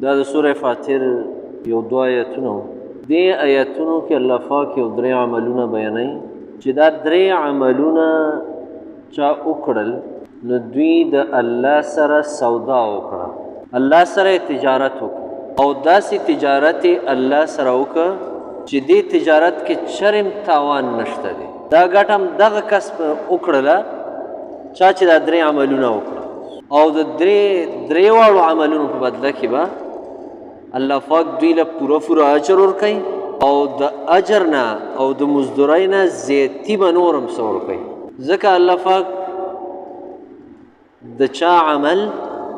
دا د سوره فاتر یو دوه آیتونه دې آیتونو کې الله پاک یو درې عملونه بیانوي چې دا درې عملونه چا وکړل نو دوی د الله سره سودا وکړه، الله سره تجارت وکړه او داسې تجارت الله سره وکړه چې دې تجارت کې چرم تاوان نشته دی. دا ګټه هم دغه کس وکړله چا چې دا درې عملونه وکړه او د درې واړو عملونو په بدله کې به الله پاک دوی له پوره اجر ورکوي او د اجر نه او د مزدورۍ نه زیاتی به نور هم څه ورکوي. ځکه الله پاک د چا عمل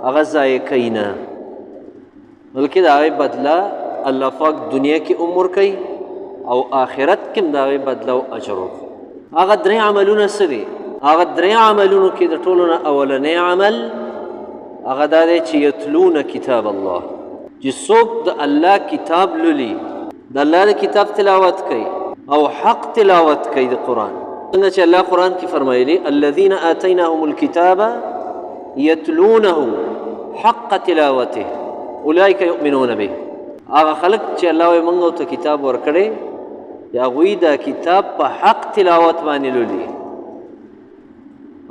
هغه ضایع کوي نه، بلکې د هغې بدله الله پاک دنیا کې هم ورکوي او آخرت کې هم د هغې بدله او اجر ورکوي. هغه درې عملونه څه دي؟ هغه درې عملونو کې د ټولو نه اولنی عمل هغه دا دی چې یتلون کتاب الله، چې څوک د الله کتاب لولي، د الله د کتاب تلاوت کوي او حق تلاوت کوي د قرآن. څنګه چې الله قرآن کې فرمایلی الذین آتیناهم الکتاب یتلونه حق تلاوته اولئک یؤمنون به. هغه خلک چې الله وایي موږ ورته کتاب ورکړی هغوی دا کتاب په حق تلاوت باندې لولي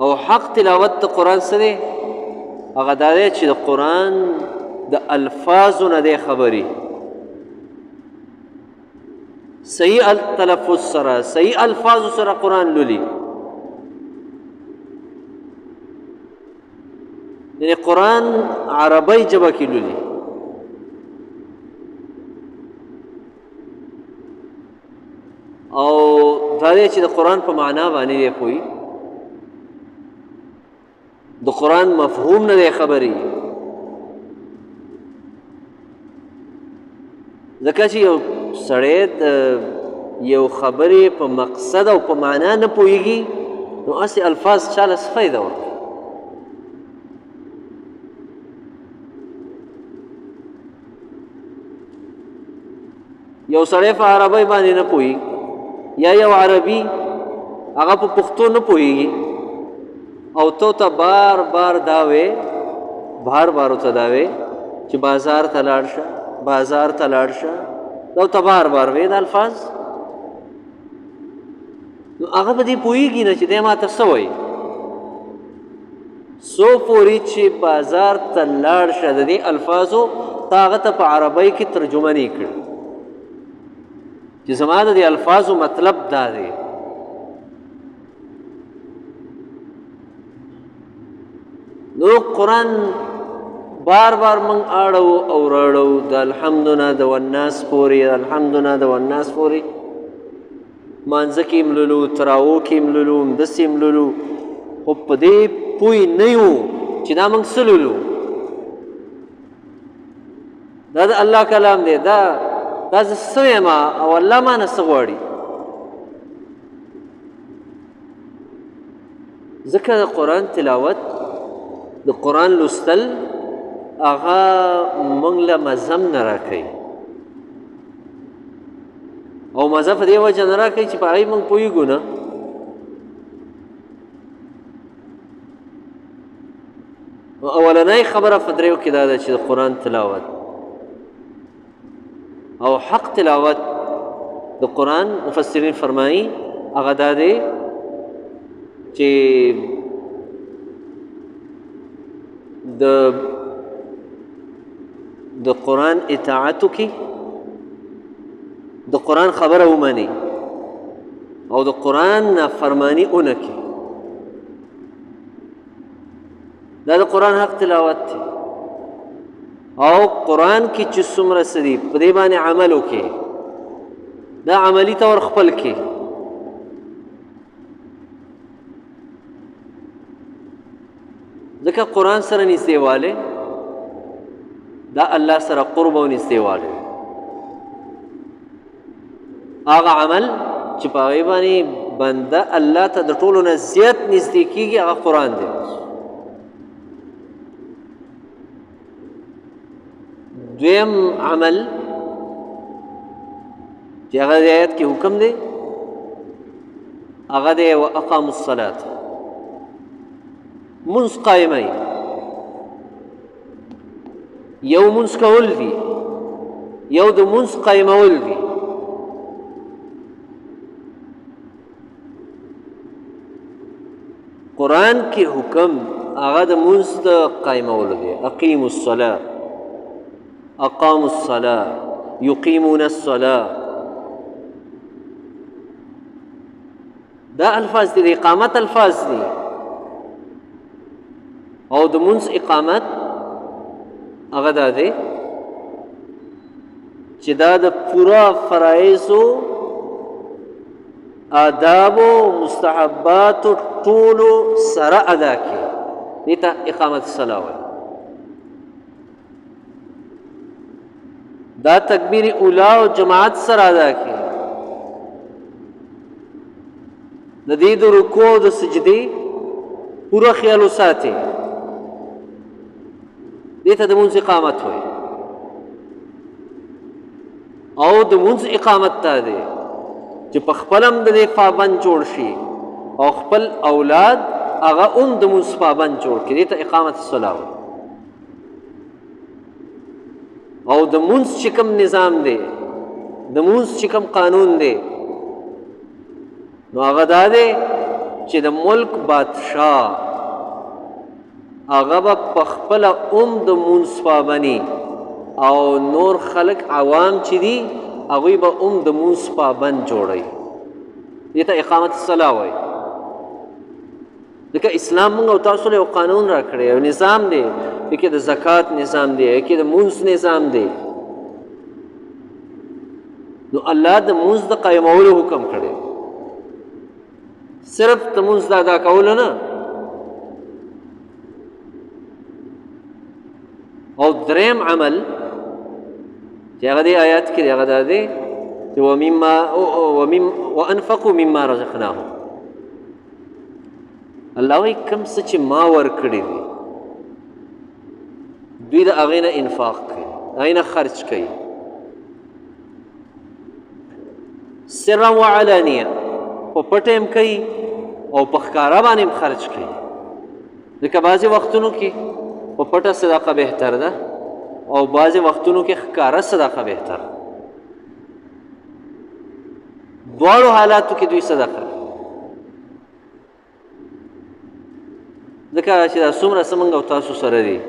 او حق تلاوت د قرآن څه دی؟ هغه دا دی چې د قرآن د الفاظو نه دی خبري، صحیح تلفظ سره صحیح الفاظو سره قرآن لولي. یعنی قرآن عربی ژبه کې لولي او دا دی چې د قرآن په معنا باندې دی پوهي، د قرآن مفهوم نه دی خبري. ځکه چې یو سړی د یو خبرې په مقصد او په معنا نه پوهېږي نو هسې الفاظ چاله څه فایده ورکوي. یو سړی په عربۍ باندې نه پوهېږي یا یو عربي هغه په پښتو نه پوهېږي او تو ته بار بار دا وې بار ورته دا وې چې بازار ته لاړ شه بازار ته لاړ شه، دا ته بار وې دا الفاظ، نو هغه به دې پوهېږي نه چې دی ما ته څه وایي. څو پورې چې بازار ته لاړ شه د دې الفاظو تا هغه ته په عربۍ کې ترجمه نه کړي چې زما د دې الفاظو مطلب دا دی. نو قرآن بار من اړو او راړو د الحمدنا د والناس پورې الحمدنا د والناس پورې مانځه کې مللو تراو کې مللو همداسې مللو خو په دې پوه نه یو چې دا موږ څه لولو. دا د الله کلام دی، دا زه څه یم او الله مانه څه غواړي. ځکه د قرآن تلاوت د قرآن لوستل هغه موږ له مزه نه راکوي او مزه په دې وجه نه راکوي چې په هغې موږ پوهېږو نه. اولنۍ خبره په دریو کې دا ده چې د قرآن تلاوت او حق تلاوت د قرآن مفسرین فرمایي هغه دا دی چې د قرآن اطاعتو کې د قرآن خبره ومني او د قرآن نافرماني ونه کې. دا د قرآن حق تلاوت دی او قرآن کې چې څومره څه دي په دې باندې عمل وکړي، دا عملي طور خپل کې. ځکه قرآن سره نږدېوالی دا الله سره قرب او نږدېوالی، هغه عمل چې په هغې باندې بنده الله ته د ټولو نه زیات نږدې کېږي هغه قرآن دی. دویم عمل چې هغه د آیت کې حکم دی هغه دی واقاموا الصلاة، منځ قایموي. یو مونځ کول دي، یو د مونځ قایمول دي. قرآن کې حکم هغه د مونځ د قایمولو دی. اقیموا الصلاة، اقاموا الصلاة، یقیمون الصلاة. دا الفاظ دي، د اقامت الفاظ دي. او د مونځ اقامت هغه دا دی چې دا د پورا فرایضو، آدابو، مستحباتو ټولو سره ادا کړي. دې ته اقامت الصلاة وایي. دا تکبیر اولا او جماعت سره ادا کړي. د دې د رکوع او د سجدې پوره خیال وساتي. دې ته د مونځ اقامت وایي. او د مونځ اقامت ته دی چې په خپل هم د دې پابند جوړ شي او خپل اولاد هغه هم د مونځ پابند جوړ کړي. دې ته اقامت الصلاة وایي. او د مونځ چې کوم نظام دی، د مونځ چې کوم قانون دی، نو هغه دا دی چې د ملک بادشاه هغه به په خپله د مونځ پابندي او نور خلق عوام چې دي هغوی به د مونځ پابند جوړوي. دې ته اقامت الصلاة وایي. ځکه اسلام موږ او تاسو له یو قانون را کړی، یو نظام دی. کې د زکات نظام دی، کې د مونځ نظام دی. نو الله د مونځ د قایمولو حکم کړی. صرف د مونځ د ادا کولو نه. او دریم عمل چې هغه دې آیات کې هغه دا دی چې وانفقوا مما رزقناهم. الله وایي کوم څه چې ما ورکړي دي دوی د هغې نه انفاق کوي، هغې نه خرچ کوي. سرا وعلانیه، په پټه هم کوي او په ښکاره باندې هم خرچ کوي. ځکه بعضې وختونو کې په پټه صدقه بهتر ده او بعضې وختونو کې ښکاره صدقه بهتر ده. دواړو حالاتو کې دوی صدقه کوي. ځکه چې دا څومره څه موږ او تاسو سره دي،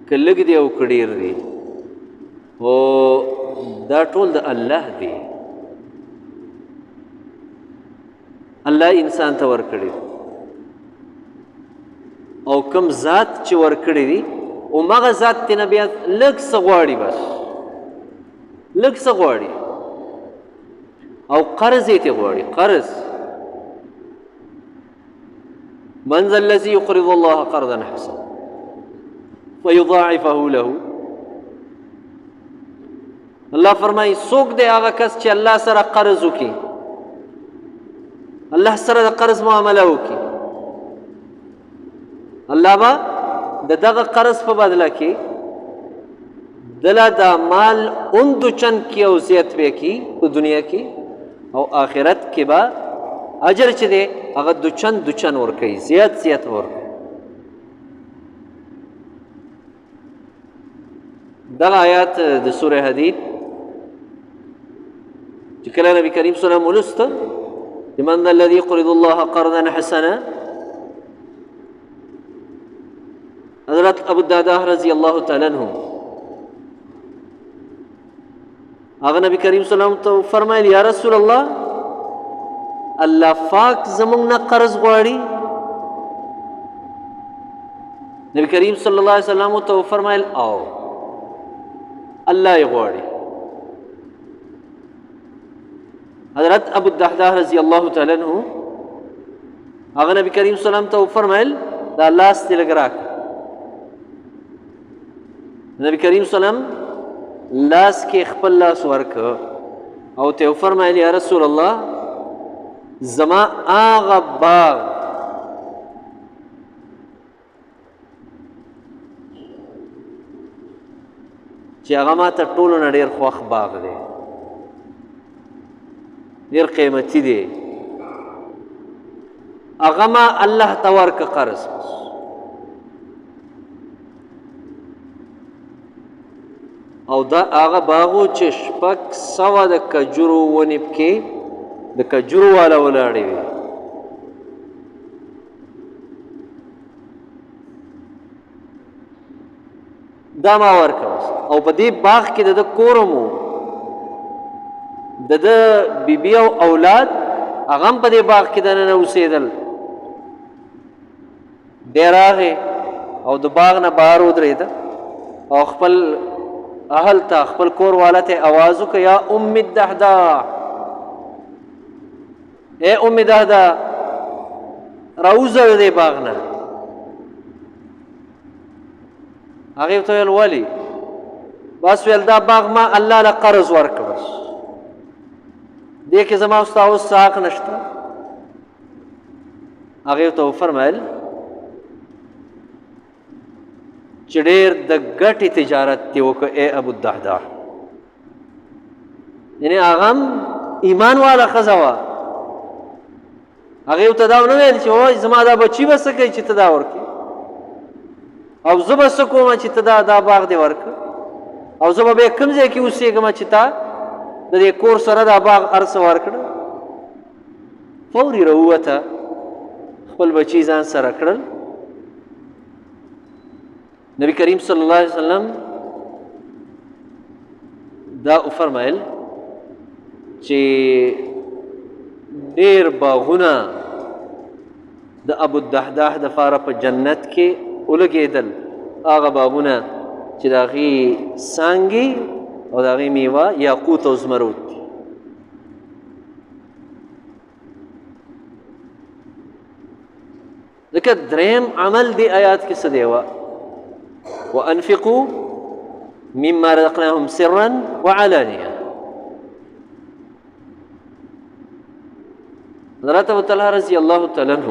که لږ دی او که ډېر دی، خو دا ټول د الله دی. الله انسان ته ورکړي او کوم ذات چې ورکړي دي همغه ذات تېنه بیا لږ څه غواړي، بس لږ څه غواړي. او قرض یې ترې غواړي. قرض من ذا الذي يقرض الله قرضا حسنا فيضاعفه له. الله فرمایي څوک دی هغه کس چې الله سره قرض وکړي، الله سره د قرض معامله وکړي، الله به د دغه قرض په بدله کې دله دا مال دو چند کې او زیات به کړي په دنیا کې، او آخرت کې به اجر چې دی هغه دو چند ورکوي، زیات ورکوي. دغه آیات د سوره حدید چې کله نبی کریم صلی الله علیه وسلم ولسته من ذا الذي يقرض الله قرضا حسنا، حضرت ابو الدرداء رضی الله تعالی عنہ هغه نبی کریم صلی الله علیه وسلم ته فرمایل یا رسول الله الله پاک زمونږ نه قرض غواړي؟ نبی کریم صلی الله علیه وسلم ته فرمایل او الله یې غواړي. حضرت ابو الدرداء رضی الله تعالی عنہ هغه نبی کریم صلی الله علیه وسلم ته فرمایل دا لاس دې لږ راکړه. نبی کریم صلی الله علیه وسلم لاس کې خپل لاس ورکړه او ته فرمایل یا رسول الله زما هغه باغ چې هغه ما ته ټولو نه ډېر خوښ باغ دی، ډېر قیمتي دی، هغه ما الله ته ورکړه قرض. او دا هغه باغ و چې 600 د کجورو ونې پکې د کجورو والا ولاړې وي. دا ما ورکړه او په دې باغ کې د کور هم د بیبي او اولاد هغه هم په دې باغ کې دننه اوسېدل. دی راغې او د باغ نه بهر ودرېده او خپل اهل ته خپل کور والا ته آواز وکړه یا ام الدحداح، اے ام الدحداح راوځه د دې باغ نه. هغې ورته ویل ولې؟ بس ویل دا باغ ما الله له قرض ورکړ، دې کې زما ستا اوس څه حق نشته. هغې ورته وفرمیل چې ډېر د ګټې تجارت دې وکړه ای ابوالدحداح. یعنې هغه هم ایمان والا ښځه وه. هغې ورته دا ونه ویل چې وایي زما دا بچي به څه کوي چې ته دا ورکړې، او زه به څه کوم چې ته دا باغ دې ورکړه، او زه به بیا کوم ځای کې اوسېږم چې تا د دې کور سره دا باغ هر څه ورکړه. فوري راووته، خپل بچي ځان سره کړل. نبی کریم صلی الله علیه وسلم دا وفرمایل چې ډېر باغونه د ابوالدحداح دپاره په جنت کې ولګېدل. هغه باغونه چې د هغې څانګې او د هغې میوه یاقوت او زمرود دي. ځکه دریم عمل دی آیات کې څه دی وه وانفقوا مما رزقناهم سرا وعلانیه. حضرت ابو طلحه رضی الله تعالی عنہ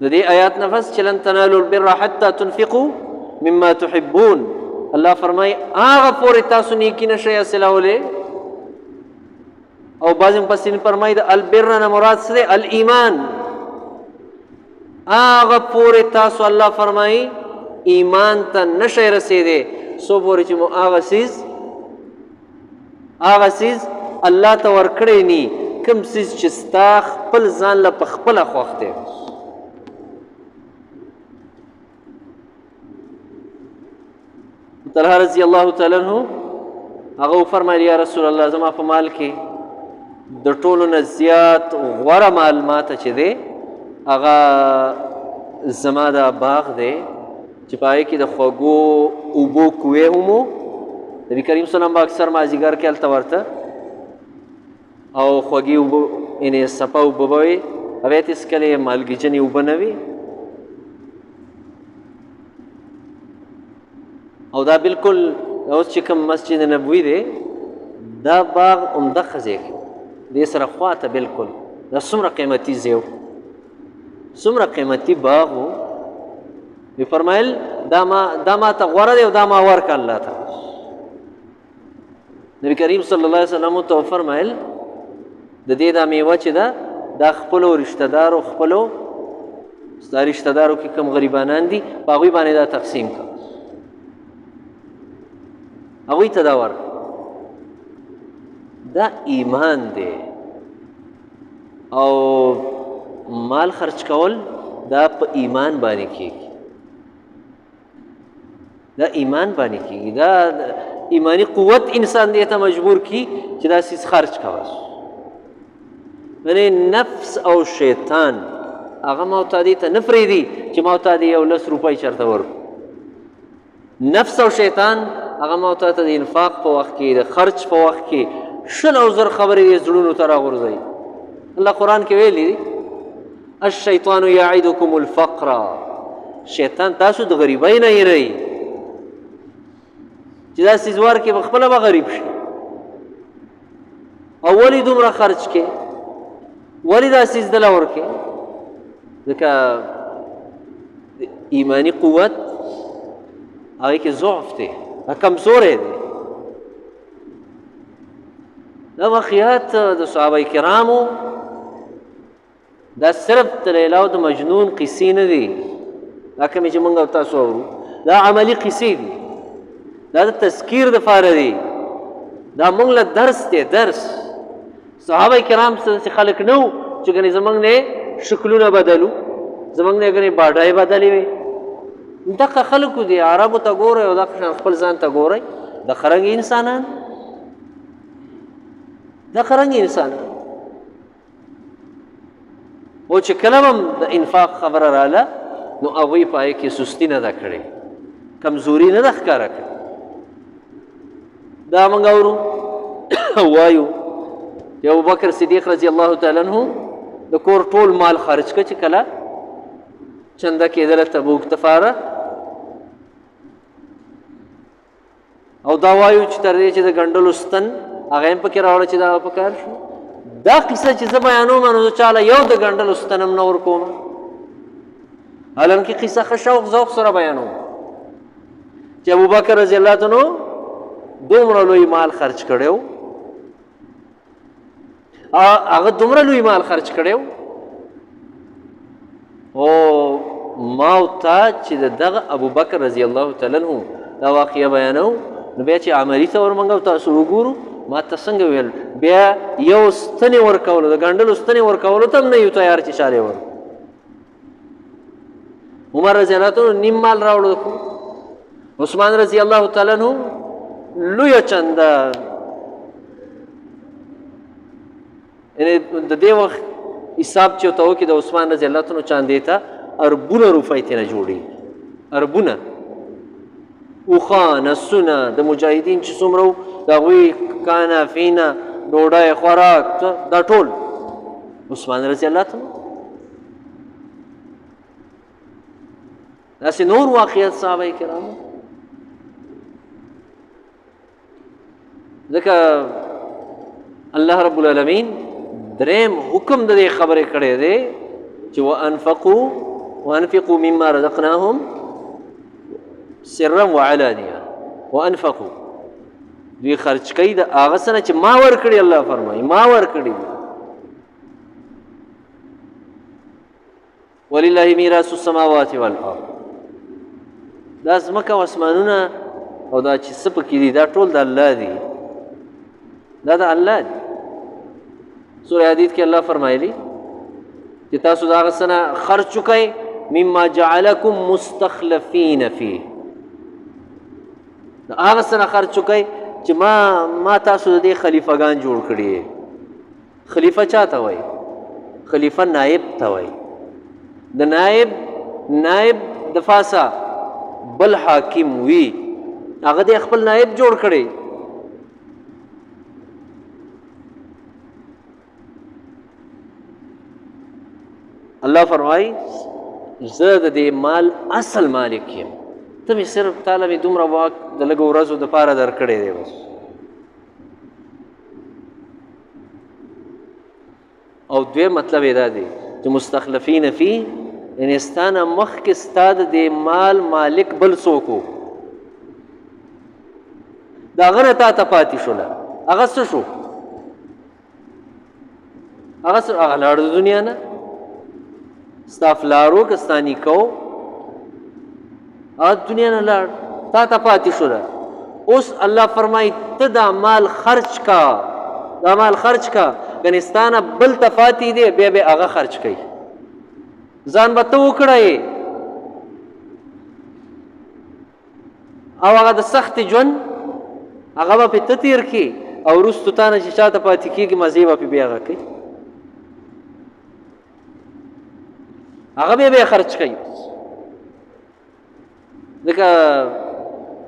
د دې آیات نفس چې لن تنالوا البر حتى تنفقوا مما تحبون. الله فرمای هغه پورې تاسو نیکي نشئ حاصلولی. او بعض مفسرین فرمایي د البر نه مراد څه دی؟ الایمان. هغه پورې تاسو الله فرمایي ایمان ته نشئ رسېدی څو پورې چې مو هغه څیز الله ته ورکړی نی، کوم څیز چې ستا خپل ځان له په خپله خوښ دی. طلحه رضی الله تعالی عنہ هغه وفرمایل یا رسول الله زما په مال کې د ټولو نه زیات غوره مال ماته چې دی هغه زما دا باغ دی چې په هغې کې د خوږو اوبو کوې هم و. نبي کریم صلی الله علیه وسلم به اکثر مازدیګر کې هلته ورته او خوږې اوبه یعنې صفا اوبه به وې، هغې ته هېڅکله یې مالګېجنې اوبه نه وي. او دا بالکل اوس چې کوم مسجد نبوي دی دا باغ عمده ځای کې دې سره خواته بالکل دا څومره قیمتي ځای و، څومره قیمتي باغ و. وی فرمایل دا ما ته غوره دی او دا ما ورکړه الله ته. نبی کریم صلی الله علیه وسلم ته وفرمایل د دې دا میوه چې ده دا خپلو رشته دارو ستا رشته دارو کې کوم غریبانان دي په هغوی باندې دا تقسیم کړه، هغوی ته دا ورکړه. دا ایمان دی. او مال خرچ کول دا په ایمان باندې کېږي، دا ایمان باندې کېږي. دا ایمانی قوت انسان دې ته مجبور کی چې دا څیز خرچ کوه. یعنې نفس او شیطان هغه ما ته دې ته نه پرېږدي چې ما ته دې یو 10 روپۍ چېرته ورکړو. نفس او شیطان هغه ما ته د انفاق په وخت کې د خرچ په وخت کې 100,000 خبرې یې زړونو ته راغورځوي. الله قرآن کې ویلي دي الشیطان یعدکم الفقر، شیطان تاسو د غریبۍ نه یېروي چې دا څیز ورکې په خپله به غریب شي. او ولې دومره خرچ کې، ولې دا څیز دله ورکې؟ ځکه ایمانی قوت هغې کې ضعف دی، کمزوری دی. دا واقعات د صحابه کرامو دا صرف د لیلا او د مجنون قصې نه دي، دا کومې چې موږ او تاسو اورو دا عملي قصې دي. دا د تذکیر دپاره دی، دا موږ له درس دی، درس. صحابه کرام څه خلک نه وو چې ګنې زموږ نه شکلونه بدلو، زموږ نه ګنې باډای بدلې وې. دغه خلکو دی، عربو ته ګورئ او دغه شان خپل ځان ته ګورئ، د خرنګ انسانان، د خرنګ انسانان. او چې کله هم د انفاق خبره راله نو هغوی په هغې کې سستي نه ده کړې، کمزوري نه ده ښکاره کړې. دا موږ اورو وایو چې ابوبکر صدیق رضی الله تعالی عنه د کور ټول مال خرج کړه چې کله چنده کېدله تبوک تفاره. او دا وایو چې تر دې چې د ګنډلو ستن هغه هم پکې راوړه چې دا پکار شو. دا قصه چې زه بیانوم نو زه چاله یو د ګنډلو ستن هم نه ورکوم، حالانکې قصه ښه شوق ذوق سره بیانوم چې ابوبکر رضی الله عنه دومره لوی مال خرج کړی و، هغه دومره لوی مال خرج کړی و او ما او تا چې دغه ابوبکر رضی الله تعالی عنه دا واقعه بیانو نو بیا چې عملي طور موږ تاسو وګورو ما ته څنګه ویل، بیا یو ستنې ورکولو، د ګنډلو ستنې ورکولو ته هم نه یو تیار چې چارې ور. عمر رضی الله عنه نیم مال راوړو، عثمان رضی الله تعالی عنه لویه چنده، یعنې د دې وخت حساب چې ورته وکړي د عثمان رضی الله عنه چاندې ته اربونه روپۍ ترې نه جوړېږي، اربونه اوښان اسونه د مجاهدین چې څومره وو د هغوی کانه فینه ډوډۍ خوراک دا ټول عثمان رضی الله عنه. داسې نور واقعیت صحابه کرامو. ځکه الله رب العالمین دریم حکم د دې خبرې کړی دی چې وانفقوا مما رزقناهم سرا وعلانیه، وانفقوا دوی خرچ کوي د هغه څه نه چې ما ورکړي. الله فرمایي ما ورکړي. ولله میراث السماوات والارض، دا ځمکه او اسمانونه او دا چې څه پکې دي دا ټول د الله دي، دا د الله دي. سورہ حدید کې الله فرمایلی چې تاسو د هغه څه نه خرچ وکئ مما جعلکم مستخلفین فیه، د هغه څه نه خرچ وکئ چې ما تاسو د دې خلیفګان جوړ کړي. خلیفه چا ته وایي؟ خلیفه نائب ته وایي. د نائب د فاسا بل حاکم وي، هغه د خپل نائب جوړ کړي. الله فرمایي زه د دې مال اصل مالک یم، ته مې صرف تعالی مې دومره واک د لږو ورځو دپاره درکړی دی بس. او دویم مطلب یې دا دی چې مستخلفین فی، یعنې ستا نه مخکې ستا د دې مال مالک بل څوک و، د هغه نه تا ته پاتې شوله. هغه څه شو؟ هغه لاړ د دنیا نه، ستا فلارو که ستا نیکه و هغه دنیا نه لاړ، تا ته پاتې شوله. اوس الله فرمایي ته دا مال خرچ کا، دا مال خرچ کا، ګنې ستا نه بل ته پاتې دی، بیا به هغه خرچ کوي. ځان به ته وکړی او هغه د سخت ژوند هغه به پې ته تېر کړي او وروستو تا نه چې چا ته پاتې کېږي مزې به پې بیا هغه کوي، هغه بیا خرچ کوي. ځکه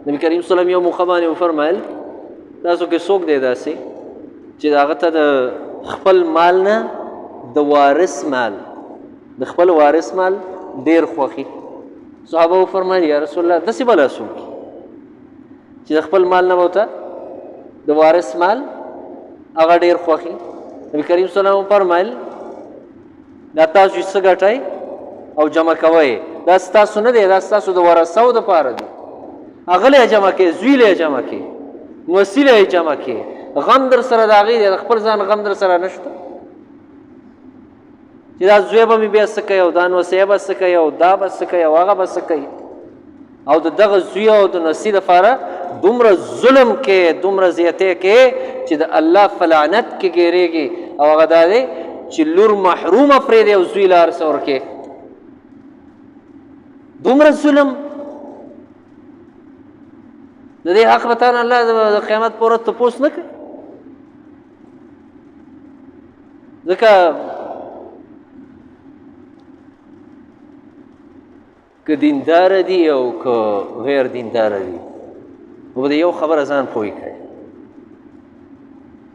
نبي کریم صلی الله علیه وسلم یو موقع باندې وفرمایل تاسو کې څوک دی داسې چې د هغه ته د خپل مال نه د وارث مال، د خپل وارث مال ډېر خوښي. صحابه وفرمایل یا رسول الله داسې بله څوک چې د خپل مال نه به ورته د وارث مال هغه ډېر خوښي. نبي کریم صلی الله علیه وسلم وفرمایل دا تاسو څه ګټئ او جمع کوئ، دا ستاسو نه دی، دا ستاسو د ورثو دپاره دی. هغه له یې جمع کړئ، زوی له یې جمع کړئ، موسي له یې جمع کړئ. غم در سره د هغې دی، د خپل ځان غم در سره نشته چې دا زوی به مې بیا څه کوي او دا نوسی به څه کوي او دا به څه کوي او هغه به څه کوي. او د دغه زوی او د نسي دپاره دومره ظلم کې دومره زیاتې کې چې د الله په لعنت کې ګیرېږي او هغه دا دی چې لور محرومه پرېږدي او زوی له هر څه ورکړي دومره ظلم د دې حق به تانه الله د قیامت په ورځ تپوس نه کوي ځکه که دینداره دي او که غیر دینداره دي نو به د یو خبره ځان پوه کړي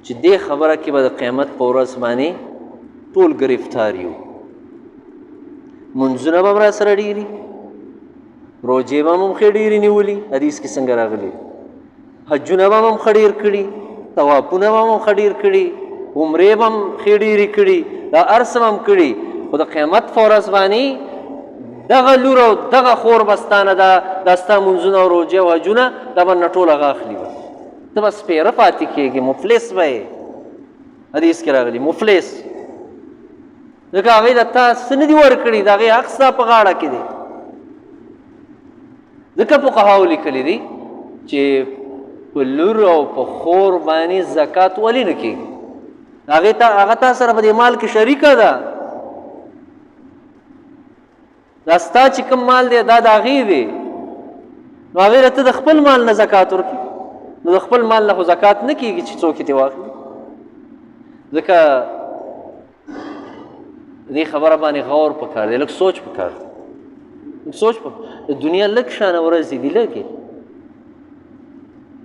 چې دې خبره کې به د قیامت په ورځ باندې ټول ګرفتار یو منځونه به هم را سره ډېري روجې به هم ښې ډېرې نیولي حدیث کې څنګه راغلي حجونه به هم ښه ډېر کړي طوافونه به هم ښه ډېر کړي عمرې به هم ښې ډېرې کړي دا هر څه به هم کړي خو د قیامت په ورځ باندې دغه لور او دغه خور به ستانه دا ستا منځونه او روجې او حجونه دا به نه ټول هغه اخلي به ته به سپېره پاتې کېږې مفلس به یې حدیث کې راغلي مفلس ځکه هغوی د تا څه نه دي ورکړي د هغې حق ستا په غاړه کې دی ځکه فقهاو لیکلي دي چې په لور او په خور باندې زکات ولې نه کېږي هغه تا سره په دې مال کې شریکه ده دا ستا چې کوم مال دی دا د هغې دی نو هغې له ته د خپل مال نه زکات ورکړي نو د خپل مال نه خو زکات نه کېږي چې څوک یې ترې واخلي ځکه دې خبره باندې غور پکار دی لږ سوچ پکار دی لږ سوچ د دنیا لږ شانه ورځې دي لږې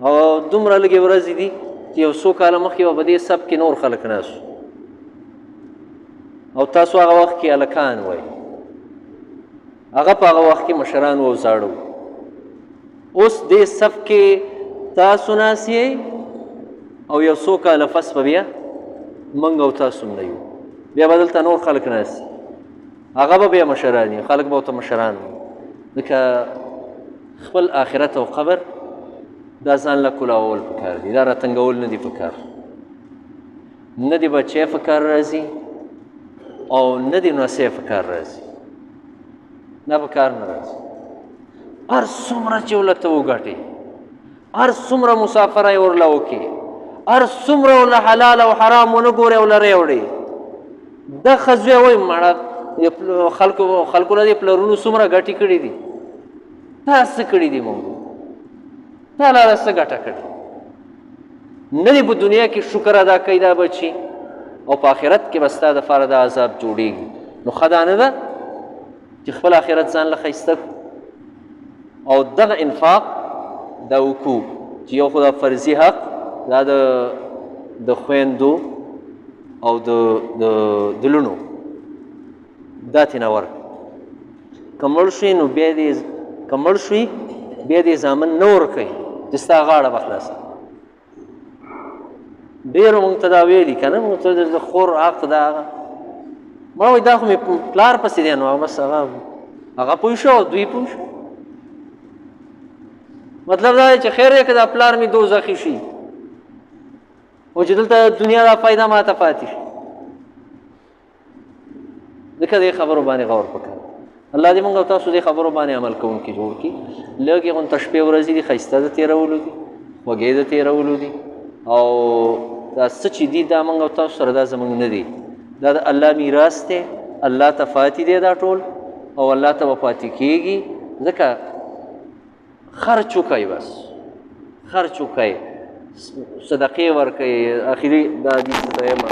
او دومره لږې ورځې دي چې یو څو کاله مخکې به په دې سب کې نور خلک ناست او تاسو هغه وخت کې هلکان وئ هغه په هغه وخت کې مشران و او زاړه اوس دې صف کې تاسو ناست یئ او یو څو کاله پس به بیا موږ او تاسو هم نه یو بیا به دلته نور خلک ناست هغه به بیا مشران وي خلک به ورته مشران وي ځکه خپل آخرت او قبر دا ځان له کلاول پکار دي دا راتنګول نه دي پکار نه دي بچی پکار راځي او نه دي نوسی پکار راځي دا پکار نه راځي هر څومره چې ورته وګټې هر څومره مسافره یې ورله وکړي هر څومره ورله حلال او حرام ونه ګورې او لرې وړې دا ښځې وایي مړه خلکو له دې پلرونو څومره ګټې کړي دي تا څه کړي دي موږ تا لاله څه ګټه کړې نه دي په دنیا کې شکر ادا کوي دا بچي او په آخرت کې به ستا دپاره د عذاب جوړېږي نو ښه دا نه ده چې خپل آخرت ځان له ښایسته او دغه انفاق دا وکړو چې یو خو دا فرضي حق دا د خویندو او د لونو دا ترېنه ورکړه که مړ شوي نو بیا دې زامن نه ورکوي چې ستا غاړه به خلاصه ډېرو مونږ ته دا ویلي که نه مونږ ته د خور حق دا هغه ما وایي دا خو مې پلار پسې دی نو بس هغه پوه شو او دوی پوه شو مطلب دا دی چې خیر دی که دا پلار مې دوزخي شي او چې دلته دنیا دا فایده ماته پاتې شي ځکه دې خبرو باندې غور پکار الله دې موږ او تاسو دې خبرو باندې عمل کوونکي جوړ کړي لږ یې غونته شپې ورځې دي ښایسته د تېرولو دي خوږې د تېرولو دي او دا څه چې دي دا موږ او تاسو سره دا زموږ نه دي دا د الله میراث دی الله ته پاتې دی دا ټول او الله ته به پاتې کېږي ځکه خرچ وکئ بس خرچ وکئ صدقې ورکئ اخري دا حدیث ته یم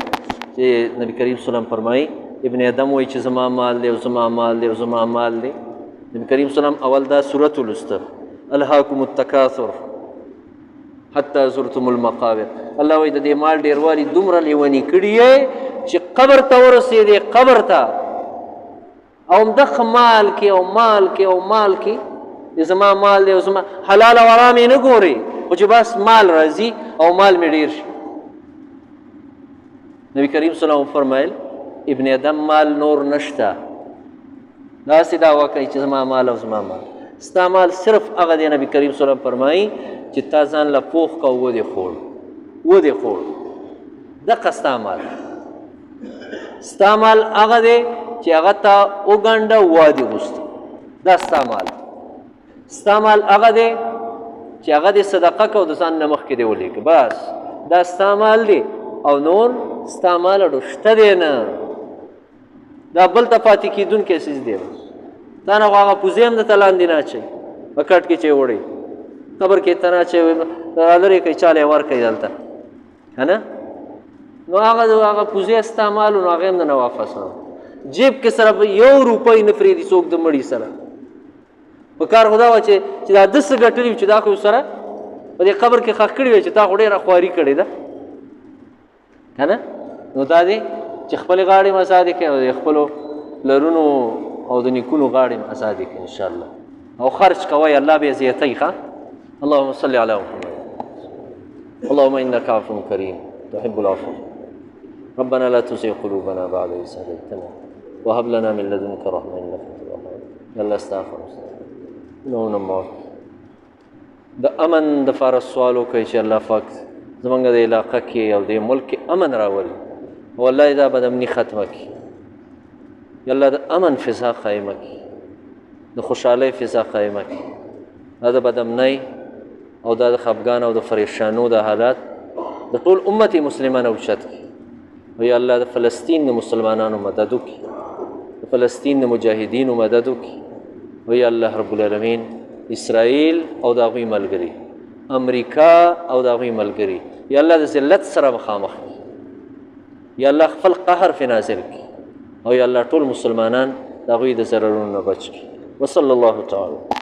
چې نبي کریم صلی الله فرمایي ابن ادم وایي چې زما مال دی او زما مال دی او زما مال دی نبي کریم صلی الله اول دا سورت ولسته الهاکم التکاثر حتی زرتم المقابر الله وایي د دې مال ډېروالي دومره لیوني کړي یې چې قبر ته ورسېدې قبر ته او همدغه مال کې او مال کې او مال کې زما مال دی او زما حلال او حرام یې نه ګورې خو چې بس مال راځي او مال مې ډېر شي نبي کریم صلی الله فرمایل ابن ادم مال نور نشته داسې دعوه کوي چې زما مال او زما مال ستا مال صرف هغه دی نبي کریم صلی الله فرمایي چې تا ځان له پوخ که او ودې خوړ دقه ستا مال ستا مال هغه دی چې هغه ته وګنډه وادي غوسته دا ستا مال هغه دی چې هغه دې صدقه کو د ځان نه مخکې دې ولېږه بس دا ستا مال دی او نور ستا مال اړو شته دی نه دا بل ته پاتې کېدونکی څیز دی تا نه خو هغه پوزې هم درته لاندې نه اچوي په کټ کې چې وړئ قبر کې ته نه اچوي لرې کوي چاله یې ورکوي دلته که نه نو هغه پوزې ستا مال نو هغه هم نه واپس جیب کې سره یو روپۍ نه پرېږدي څوک د مړي سره په کار خو دا وه چې دا داسې ګټلي وي چې دا خو سره په دې قبر کې ښخ کړي وي چې تا خو ډېره خواري کړې ده که نه نو دا دی چې خپلې غاړې م ازادې کړي او د خپلو پلرونو او د نیکونو غاړې م ازادې کړي انشاءالله او خرج کوئ الله به یې زیاتوي ښه اللهم صل علی محمد اللهم انک عفو کریم تحب العفو ربنا لا تزغ قلوبنا بعد إذ هديتنا وهب لنا من لدنك رحمة إنك أنت الوهاب يلا استغفر نو معاف د امن د فار سوال وکړئ چې الله پاک زمونږ د علاقه کې او د ملک کې امن راولي والله دا بدامني ختمه کړي یا الله د امن فضا قایمه کړي د خوشحالۍ فضا قایمه کړي دا د بدامنۍ او دا د خفګان او د پریشانو د حالات د ټول امت مسلمان اوچت کړي او یا الله د فلسطین د مسلمانانو مدد وکړي د فلسطین د مجاهدینو مدد وکړي او یا الله رب العالمین اسرائیل او د هغوی ملګري امریکا او د هغوی ملګري یا الله د ذلت سره مخامخ کړي یا الله خپل قهر فی نازل کړي او یا الله ټول مسلمانان د هغوی د ضررونو نه بچ کړي وصلی الله تعالی